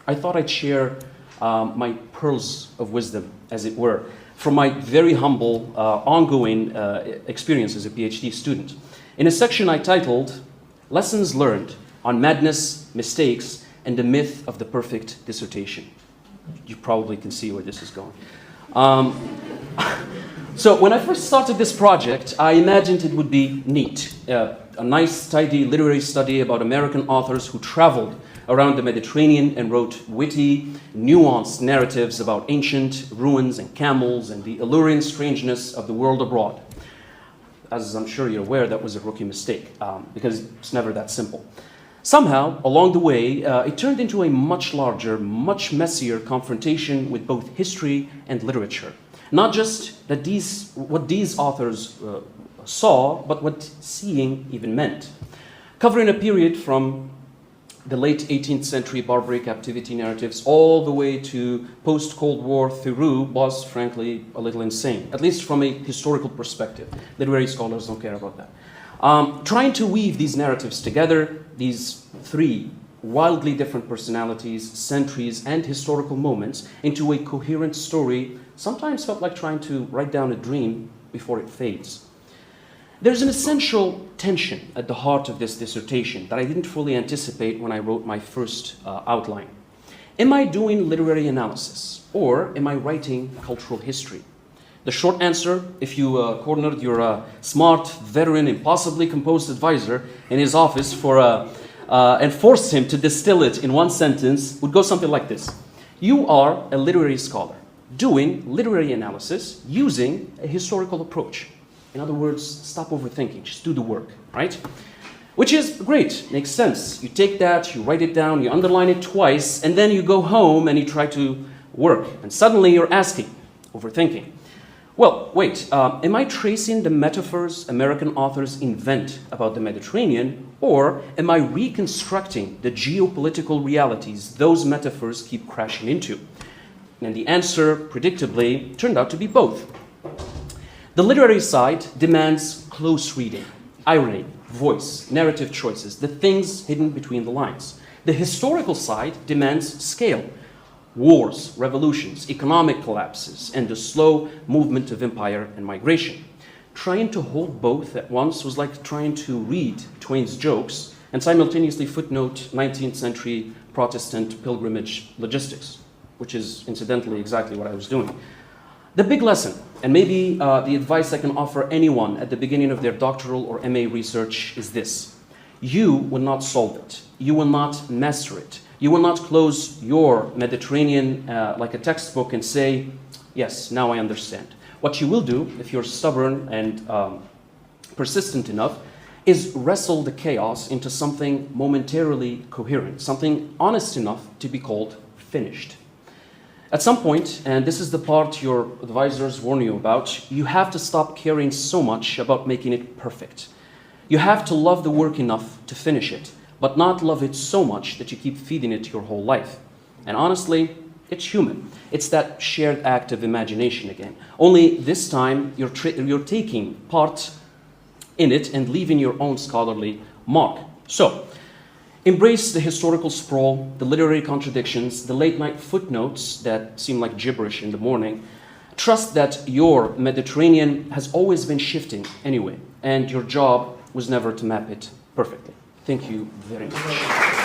I thought I'd share my pearls of wisdom, as it were, from my very humble, ongoing experience as a PhD student. In a section I titled, Lessons Learned on Madness, Mistakes, and the Myth of the Perfect Dissertation. You probably can see where this is going. So when I first started this project, I imagined it would be neat. A nice, tidy literary study about American authors who traveled around the Mediterranean and wrote witty, nuanced narratives about ancient ruins and camels and the alluring strangeness of the world abroad. As I'm sure you're aware, that was a rookie mistake, because it's never that simple. Somehow, along the way, it turned into a much larger, much messier confrontation with both history and literature. Not just that what these authors saw, but what seeing even meant. Covering a period from the late 18th century barbaric captivity narratives all the way to post-Cold War Theroux was, frankly, a little insane, at least from a historical perspective. Literary scholars don't care about that. Trying to weave these narratives together, these three wildly different personalities, centuries, and historical moments into a coherent story sometimes felt like trying to write down a dream before it fades. There's an essential tension at the heart of this dissertation that I didn't fully anticipate when I wrote my first outline. Am I doing literary analysis, or am I writing cultural history? The short answer, if you cornered your smart, veteran, impossibly composed advisor in his office and forced him to distill it in one sentence, would go something like this. You are a literary scholar doing literary analysis using a historical approach. In other words, stop overthinking, just do the work, right? Which is great, makes sense. You take that, you write it down, you underline it twice, and then you go home and you try to work. And suddenly you're asking, overthinking. Well, wait, am I tracing the metaphors American authors invent about the Mediterranean, or am I reconstructing the geopolitical realities those metaphors keep crashing into? And the answer, predictably, turned out to be both. The literary side demands close reading, irony, voice, narrative choices, the things hidden between the lines. The historical side demands scale, wars, revolutions, economic collapses, and the slow movement of empire and migration. Trying to hold both at once was like trying to read Twain's jokes and simultaneously footnote 19th century Protestant pilgrimage logistics, which is incidentally exactly what I was doing. The big lesson, and maybe the advice I can offer anyone at the beginning of their doctoral or MA research is this. You will not solve it. You will not master it. You will not close your Mediterranean like a textbook and say, yes, now I understand. What you will do, if you're stubborn and persistent enough, is wrestle the chaos into something momentarily coherent, something honest enough to be called finished. At some point, and this is the part your advisors warn you about, you have to stop caring so much about making it perfect. You have to love the work enough to finish it, but not love it so much that you keep feeding it your whole life. And honestly, it's human. It's that shared act of imagination again. Only this time, you're taking part in it and leaving your own scholarly mark. So, embrace the historical sprawl, the literary contradictions, the late-night footnotes that seem like gibberish in the morning. Trust that your Mediterranean has always been shifting anyway, and your job was never to map it perfectly. Thank you very much.